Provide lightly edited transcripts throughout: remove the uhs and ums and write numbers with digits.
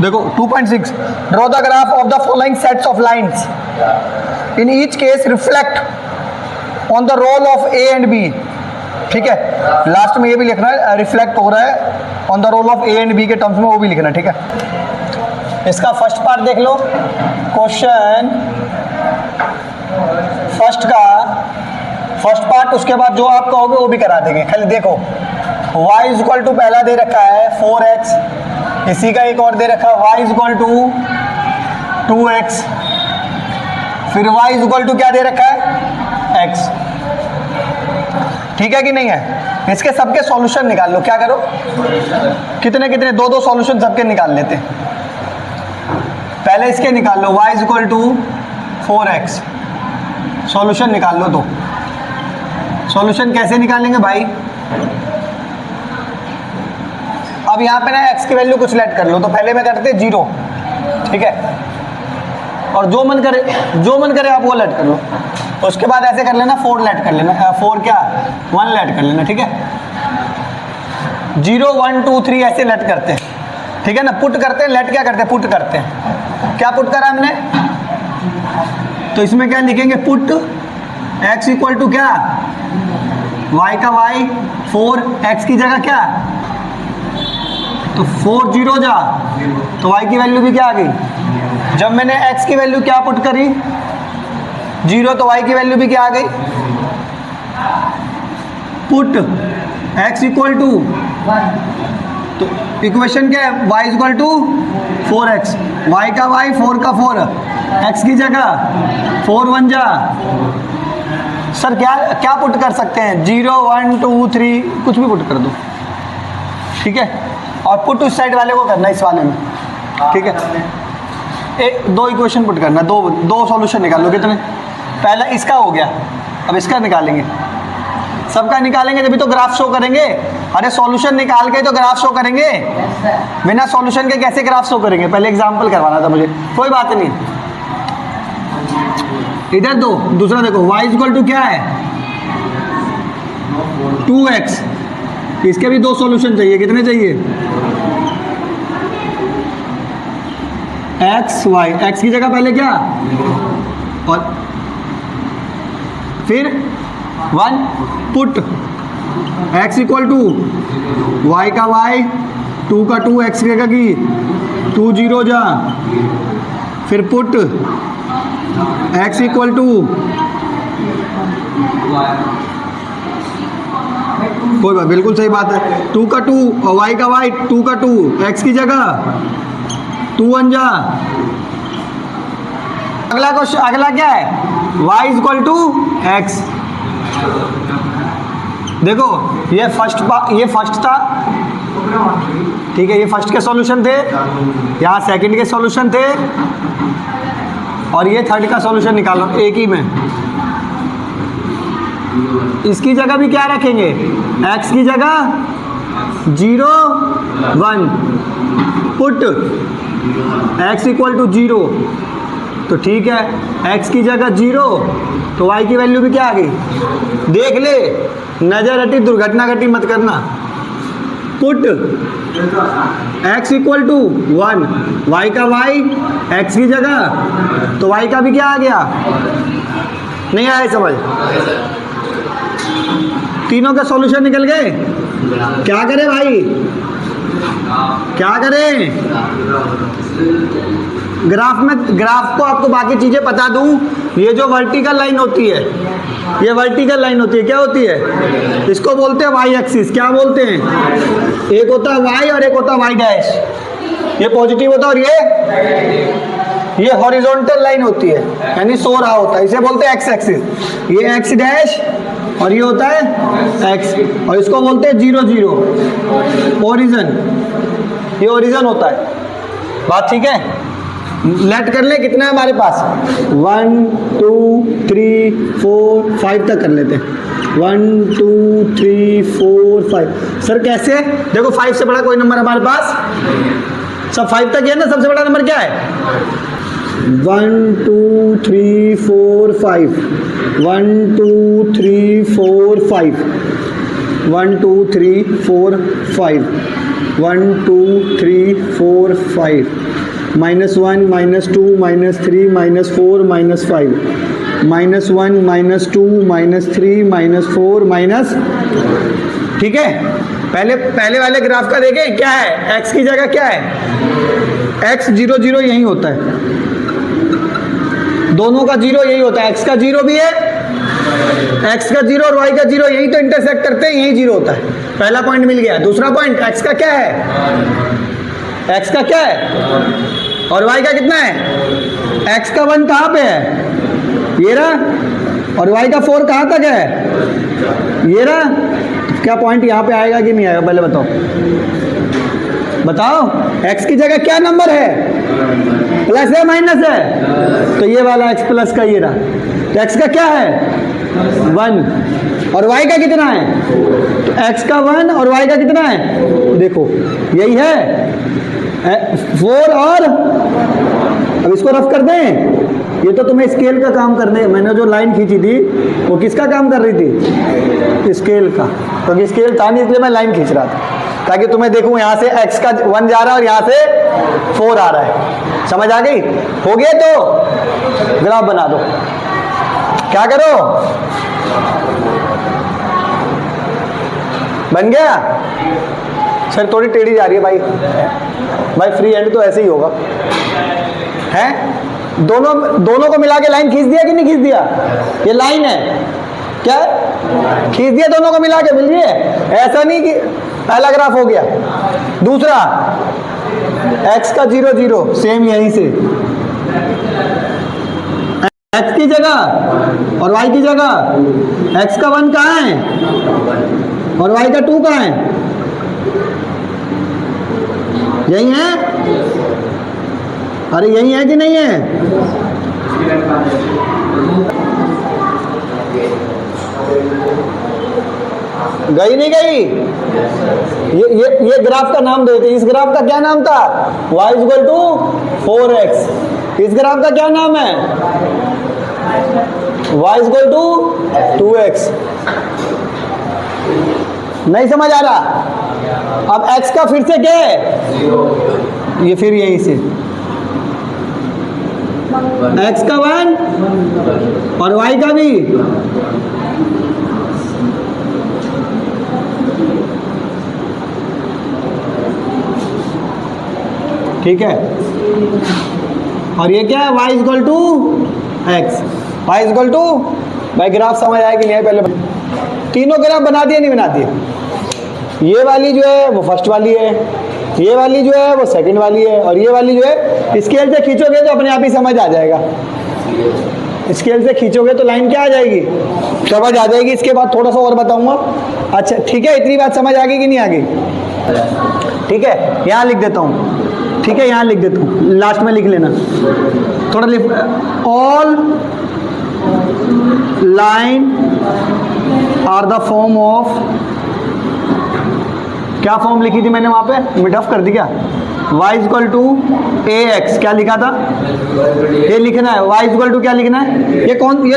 देखो 2.6 draw the graph of the following sets of lines in each case reflect on the role of a and b. ठीक है, last में ये भी लिखना है रिफ्लेक्ट हो रहा है on the role of a and b के टर्म्स में, वो भी लिखना है। ठीक है, इसका फर्स्ट पार्ट देख लो। क्वेश्चन फर्स्ट पार्ट, उसके बाद जो आप कहोगे वो भी करा देंगे। खाली देखो y इज इक्वल टू पहला दे रखा है 4x, इसी का एक और दे रखा है y is equal to 2x, फिर y इज इक्वल टू क्या दे रखा है x। ठीक है कि नहीं है? इसके सबके सॉल्यूशन निकाल लो। क्या करो, कितने कितने दो दो सॉल्यूशन सबके निकाल लेते। पहले इसके निकाल लो y is equal to 4x, solution निकाल लो। तो सॉल्यूशन कैसे निकालेंगे भाई? अब यहाँ पे ना x की वैल्यू कुछ लेट कर लो। तो पहले में करते 0, ठीक है, और जो मन करे आप वो लेट कर लो। उसके बाद ऐसे कर लेना 4 लेट कर लेना, 4 क्या 1 लेट कर लेना। ठीक है, 0 1 2 3 ऐसे लेट करते हैं। ठीक है ना, पुट करते हैं, लेट क्या करते हैं, पुट करते हैं। क्या पुट करा हमने? तो इसमें क्या लिखेंगे, पुट x इक्वल टू क्या, y का y 4, x की जगह क्या, तो 4 0 जा, तो y की वैल्यू भी क्या आ गई। जब मैंने x की वैल्यू क्या पुट करी 0, तो y की वैल्यू भी क्या आ गई। पुट x इक्वल टू, तो इक्वेशन क्या है, y equal to 4x, y का y 4 का 4, x की जगह 4 1 जा। सर क्या क्या पुट कर सकते हैं, 0 1 2 3 कुछ भी पुट कर दो। ठीक है, और पुट उस साइड वाले को करना इस वाले में। ठीक है, दो इक्वेशन पुट करना, दो सॉल्यूशन निकाल लो। कितने? पहला इसका हो गया, अब इसका निकालेंगे। सबका निकालेंगे तभी तो ग्राफ शो करेंगे। अरे सॉल्यूशन निकाल के तो ग्राफ शो करेंगे, बिना सॉल्यूशन के कैसे ग्राफ शो करेंगे? पहले एग्जांपल करवाना था मुझे, कोई बात नहीं। इधर दो, दूसरा देखो y इक्वल टू क्या है 2x, इसके भी दो सॉल्यूशन चाहिए। कितने चाहिए? x y, x की जगह पहले क्या, और फिर 1 put x equal to y का y 2 का 2, x की जगह की 2 0 जा, फिर पुट x इक्वल टू, कोई बात, बिल्कुल सही बात है, 2 का 2 और y का y 2 का 2, x की जगह 2 1 जा। अगला क्वेश्चन, अगला क्या है, y इक्वल टू x। देखो ये फर्स्ट था, ठीक है, ये फर्स्ट के सॉल्यूशन थे, यहाँ सेकंड के सॉल्यूशन थे, और ये थर्ड का सॉल्यूशन निकालो एक ही में। इसकी जगह भी क्या रखेंगे, x की जगह 0 1, पुट x इक्वल टू 0, तो ठीक है, x की जगह 0, तो y की वैल्यू भी क्या आ गई। देख ले, नजर हटी दुर्घटना घटी मत करना। Put x equal to 1, y का y x की जगह, तो y का भी क्या आ गया। नहीं आया समझ? तीनों के सॉल्यूशन निकल गए। क्या करें भाई, क्या करें? ग्राफ को आपको बाकी चीजें बता दूं। ये जो वर्टिकल लाइन होती है, ये वर्टिकल लाइन होती है, क्या होती है, इसको बोलते हैं वाई एक्सिस। क्या बोलते हैं, एक होता है वाई और एक होता है वाई डैश। ये पॉजिटिव होता है और ये हॉरिजॉन्टल लाइन होती है, यानी सो रहा होता है, इसे बोलते हैं एक्स एक्सिस। ये एक्स डैश और ये होता है एक्स, और इसको बोलते हैं 0 0 ओरिजन। ये ओरिजन होता है। बात ठीक है? लेट कर ले, कितना है हमारे पास, 1 2 3 4 5 तक कर लेते हैं। 1 2 3 4 5। सर कैसे? देखो 5 से बड़ा कोई नंबर हमारे पास, सब 5 तक है ना। सबसे बड़ा नंबर क्या है, 1 2 3 4 5, 1 2 3 4 5, 1 2 3 4 5। 1 2 3 4 5 -1 -2 -3 -4 -5 -1 -2 -3 -4 ठीक है। पहले वाले ग्राफ का देखें क्या है, x की जगह क्या है, x 0 0 यही होता है, दोनों का 0 यही होता है, x का 0 भी है, x का 0 और y का 0 यही तो इंटरसेक्ट करते हैं, यही 0 होता है। पहला पॉइंट मिल गया। दूसरा पॉइंट x का क्या है, x का क्या है और y का कितना है, x का 1 कहाँ पे है, ये रहा, और y का 4 कहाँ तक है, ये रहा। क्या पॉइंट यहाँ पे आएगा कि नहीं आएगा, पहले बताओ बताओ। x की जगह क्या नंबर है, प्लस है माइनस है, तो ये वाला x प्लस का ये रहा। तो x का क्या है 1 और y का कितना है, तो x का 1 और y का कितना है, देखो यही है 4 और अब इसको रफ कर दें। ये तो तुम्हें स्केल का काम करने, मैंने जो लाइन खींची थी वो किसका काम कर रही थी, स्केल का, क्योंकि स्केल था नहीं इसलिए मैं लाइन खींच रहा था ताकि तुम्हें देखूं यहाँ से x का 1 जा रहा है और यहाँ से 4 आ रहा है। समझ आ गई? हो गया तो ग्राफ बना दो। क्या करो, बन गया? सर थोड़ी टेढ़ी जा रही है भाई फ्री हैंड तो ऐसे ही होगा है। दोनों को मिला के लाइन खींच दिया कि नहीं खींच दिया, ये लाइन है क्या, खींच दिया दोनों को मिला के, मिल रही है। ऐसा नहीं कि पहला ग्राफ हो गया। दूसरा x का 0 0 सेम यहीं से, x की जगह और y की जगह, x का 1 कहाँ है और y का 2 कहाँ है, यही है। अरे यही है कि नहीं है, गई नहीं गई? ये ग्राफ का नाम देते, इस ग्राफ का क्या नाम था, y = 4x। इस ग्राफ का क्या नाम है, y = 2x। नहीं समझ आ रहा? अब x का फिर से क्या है, ये फिर यहीं से x का 1 और y का भी, ठीक है। और ये क्या है, y = x, y = भाई ग्राफ समझ आया कि नहीं? पहले तीनों ग्राफ बना दिए नहीं बना दिए? ये वाली जो है वो फर्स्ट वाली है, ये वाली जो है वो सेकंड वाली है, और ये वाली जो है स्केल से खींचोगे तो अपने आप ही समझ आ जाएगा। स्केल से खींचोगे तो लाइन क्या आ जाएगी, समझ आ जाएगी। इसके बाद थोड़ा सा और बताऊंगा। अच्छा ठीक है, इतनी बात समझ आ गई कि नहीं आ गई? ठीक है, यहाँ लिख देता हूँ, ठीक है यहाँ लिख देता हूँ, लास्ट में लिख लेना थोड़ा लिख। All line are the form of, क्या फॉर्म लिखी थी मैंने वहां पे, मिडअप कर दी क्या, y = ax, क्या लिखा था, ये लिखना है y = क्या लिखना है, ये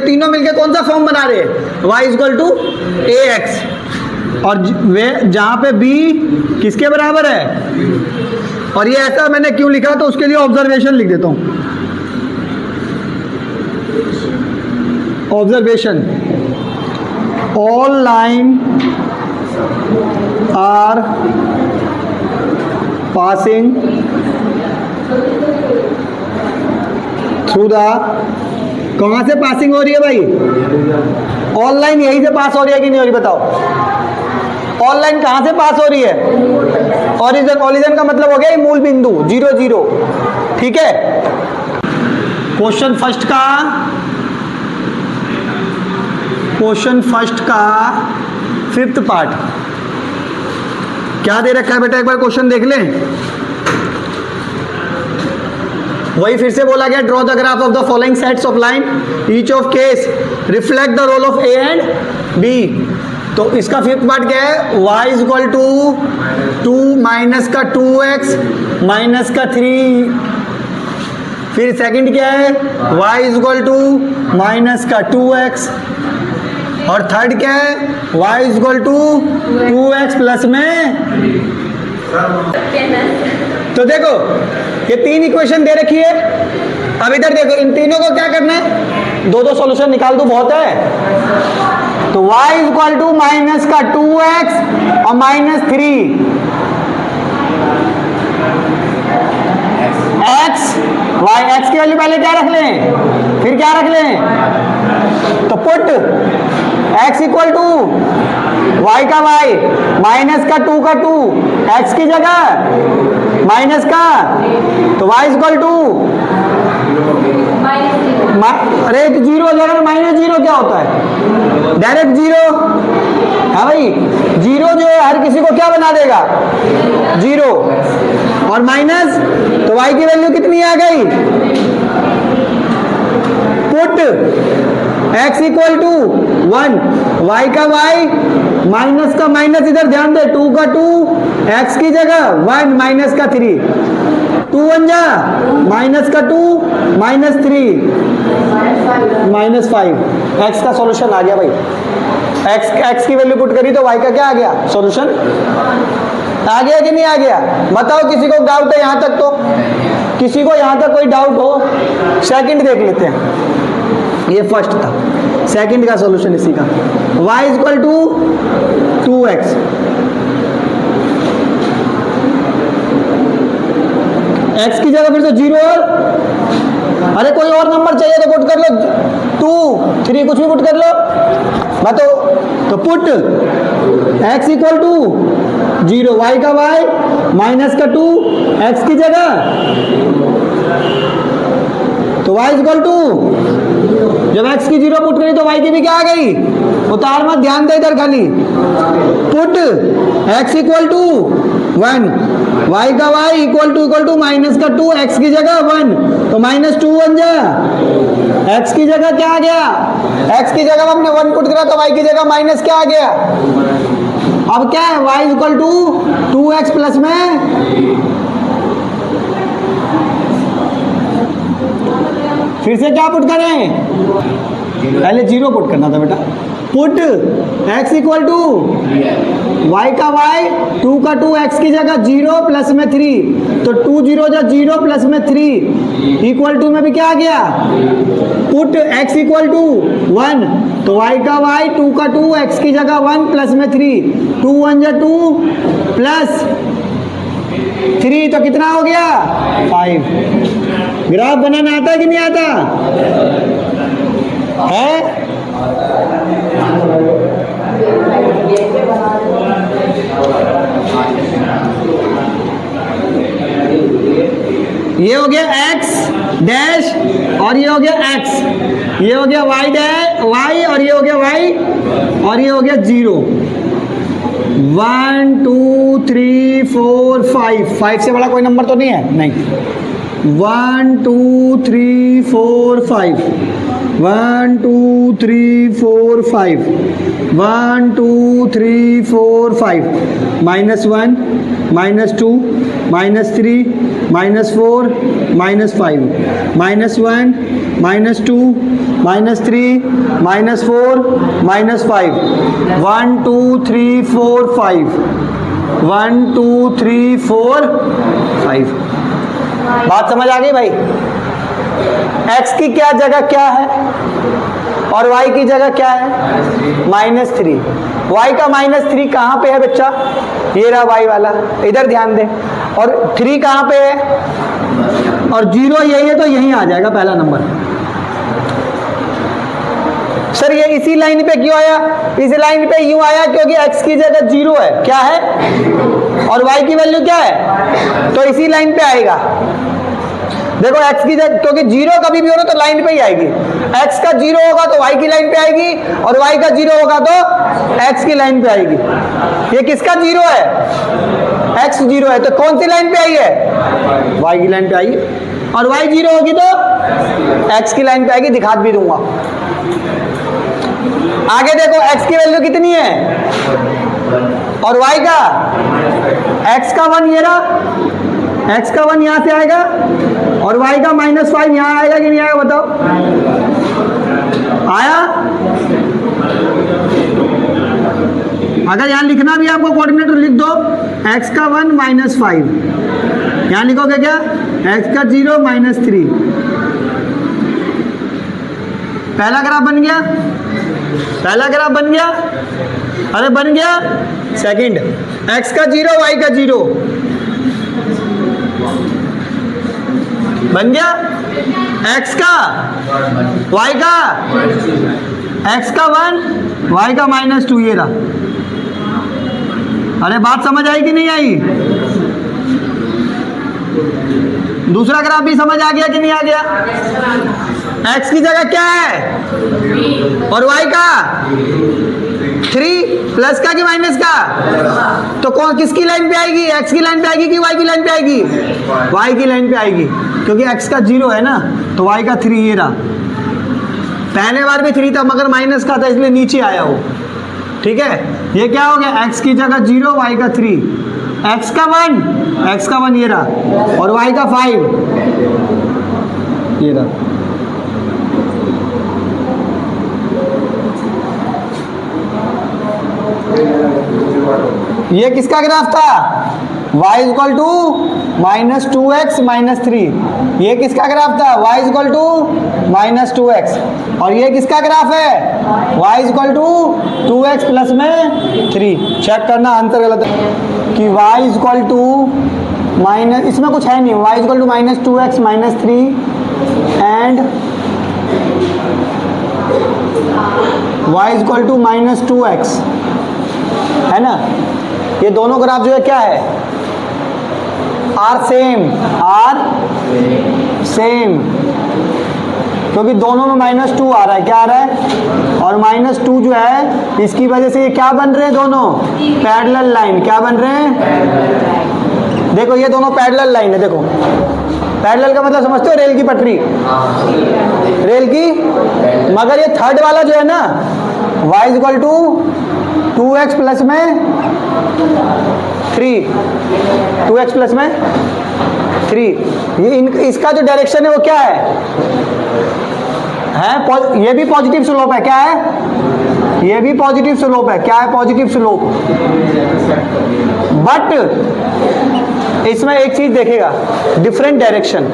तीनों मिलके कौन सा फॉर्म बना रहे हैं, y = ax। और वे जहां पे b किसके बराबर है, और ये ऐसा मैंने क्यों लिखा तो उसके लिए ऑब्जर्वेशन लिख देता हूं। Observation, all line are passing through the, कहां से पासिंग हो रही है भाई, ऑनलाइन यहीं से पास हो रही है कि नहीं हो रही बताओ। ऑनलाइन कहां से पास हो रही है, ओरिजिन, ओरिजिन का मतलब हो गया ये मूल बिंदु 0 0, ठीक है। क्वेश्चन फर्स्ट का 5th पार्ट क्या दे रखा है बेटा, एक बार क्वेश्चन देख लें। वही फिर से बोला गया, draw the graph of the following sets of line, each of case reflect the role of a and b. तो इसका 5th पार्ट क्या है, y = 2 माइनस का 2x माइनस का 3, फिर सेकंड क्या है, y = माइनस का 2x, और थर्ड क्या है, y = 2x प्लस में तो देखो ये तीन इक्वेशन दे रखी है। अब इधर देखो, इन तीनों को क्या करना है, दो दो सॉल्यूशन निकाल दो, बहुत है। तो y इक्वल टू माइनस का 2x और -3 x y, x की वैल्यू पहले क्या रख लें, फिर क्या रख लें, तो put x equal to y का y माइनस का 2 का 2 x की जगह माइनस का, तो y इक्वल टू, अरे तो जीरो हो जाएगा ना, -0 क्या होता है, डायरेक्ट जीरो। हाँ भाई, जीरो जो है हर किसी को क्या बना देगा, जीरो, और माइनस, तो y की वैल्यू कितनी आ गई, put x equal to 1, y का y माइनस का माइनस, इधर ध्यान दे, 2 का 2 x की जगह 1 माइनस का 3, 2 1 जा माइनस का 2 -3 -5, x का सॉल्यूशन आ गया भाई। x की वैल्यू पुट करी तो y का क्या आ गया, सॉल्यूशन आ गया कि नहीं आ गया, बताओ किसी को डाउट है यहां तक, तो किसी को यहां तक कोई डाउट हो, सेकंड देख लेते हैं, ये फर्स्ट था, सेकंड का सॉल्यूशन इसी का, y equal to 2x, x की जगह फिर से 0, और अरे कोई और नंबर चाहिए तो पुट कर लो, 2 3 कुछ भी पुट कर लो, बताओ, तो put x equal to 0, y का y माइनस का 2 x की जगह, तो y इक्वल टू, जब x की 0 पुट करी तो y की भी क्या आ गई, उतार मत, ध्यान दे इधर खाली, put x equal to 1, y का y इक्वल टू माइनस का 2 x की जगह 1, तो -2 1 जा, x की जगह क्या आ गया, x की जगह हमने 1 पुट करा तो y की जगह माइनस क्या आ गया, अब क्या है, y equal to 2x plus में, फिर से क्या पुट करें, पहले 0 पुट करना था बेटा, put x equal to y का y 2 का 2 x की जगह 0 प्लस में 3, तो 2 0 जा 0 प्लस में 3 इक्वल टू में भी क्या आ गया, पुट x इक्वल टू 1, तो y का y 2 का 2 x की जगह 1 प्लस में 3, 2 1 जा 2 प्लस 3, तो कितना हो गया 5। ग्राफ बनाना आता है कि नहीं आता है, ये हो गया x डैश और ये हो गया x, ये हो गया y डैश y और ये हो गया y और ये हो गया 0, 1 2 3 4 5 से बड़ा कोई नंबर तो नहीं है, नहीं, 1 2 3 4 5 1 2 3 4 5 1 2 3 4 5 -1 -2 -3 -4 -5 -1 -2 -3 -4 -5 1 2 3 4 5 1 2 3 4 5। बात समझ आ गई भाई, x की क्या जगह क्या है और y की जगह क्या है, -3, y का -3 कहाँ पे है बच्चा, ये रहा y वाला, इधर ध्यान दे, और 3 कहाँ पे है, और 0 यही है तो यहीं आ जाएगा पहला नंबर। सर ये इसी लाइन पे क्यों आया, इस लाइन पे यूं आया क्योंकि x की जगह 0 है, क्या है, और y की वैल्यू क्या है, तो इसी लाइन पे आएगा। देखो x की जगह, क्योंकि 0 कभी भी हो तो लाइन पे ही आएगी, x का 0 होगा तो y की लाइन पे आएगी, और y का 0 होगा तो x की लाइन पे आएगी। ये किसका 0 है, x 0 है, तो कौन सी लाइन पे आई है, y की लाइन पे आई है, और y 0 होगी तो x की लाइन पे आएगी, दिखा भी दूंगा। आगे देखो x की वैल्यू कितनी है और y का, x का 1 ये रहा, x का 1 यहां से आएगा और y का -5 यहां आएगा कि नहीं आएगा, बताओ, आया, अगर यहाँ लिखना भी आपको कोऑर्डिनेटर लिख दो, x का 1 माइनस 5, यहाँ लिखोगे क्या, x का 0 माइनस 3। पहला ग्राफ बन गया, पहला ग्राफ बन गया, अरे बन गया। सेकंड, x का 0 y का 0 बन गया, x का y का, x का 1 y का माइनस 2, ये रहा। अरे बात समझ आई कि नहीं आई? दूसरा ग्राफ भी समझ आ गया कि नहीं आ गया? x की जगह क्या है और y का 3, प्लस का कि माइनस का? तो कौन किसकी लाइन पे आएगी, x की लाइन पे आएगी कि y की लाइन पे आएगी? y की लाइन पे आएगी, क्योंकि x का 0 है ना, तो y का 3 ये रहा। पहले बार भी 3 था मगर माइनस का था, इसलिए नीचे आया वो। ठीक है, ये क्या हो गया, x की जगह 0 y का 3, x का 1 ये रहा, और y का 5 ये रहा। ये किसका ग्राफ था? y equal to minus 2x minus 3। ये किसका ग्राफ था? y equal to minus 2x। और ये किसका ग्राफ है? y equal to 2x plus में 3। चेक करना आंसर गलत है कि y इक्वल टू माइनस, इसमें कुछ है नहीं, y equal to minus 2x minus 3 and y equal to minus 2x, है ना। ये दोनों ग्राफ जो है क्या है, आर सेम, क्योंकि दोनों में माइनस 2 आ रहा है, क्या आ रहा है, और माइनस 2 जो है इसकी वजह से ये क्या बन रहे हैं, दोनों पैरेलल लाइन। क्या बन रहे हैं? देखो ये दोनों पैरेलल लाइन है। देखो पैरेलल का मतलब समझते हो, रेल की पटरी, रेल की। मगर ये थर्ड वाला जो है ना, y equal to 2x plus में 3, 2x प्लस में 3, ये इसका जो डायरेक्शन है वो क्या है, ये भी पॉजिटिव स्लोप है। क्या है? ये भी पॉजिटिव स्लोप है। क्या है? Positive slope. बट इसमें एक चीज देखेगा, डिफरेंट डायरेक्शन।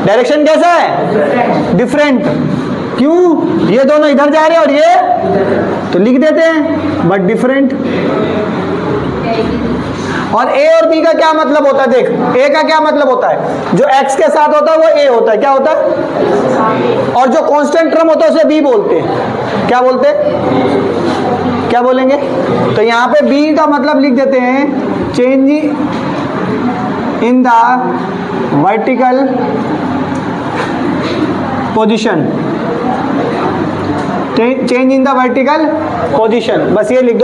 डायरेक्शन कैसा है? डिफरेंट। क्यों? ये दोनों इधर जा रहे हैं और ये तो लिख देते हैं, बट डिफरेंट। और a और b का क्या मतलब होता है? देख, a का क्या मतलब होता है, जो x के साथ होता है वो a होता है। क्या होता है? और जो कांस्टेंट टर्म होता है उसे b बोलते हैं। क्या बोलते हैं? क्या बोलेंगे? तो यहाँ पे b का मतलब लिख देते हैं, change in the vertical position, change in the vertical position. बस ये लिख दो।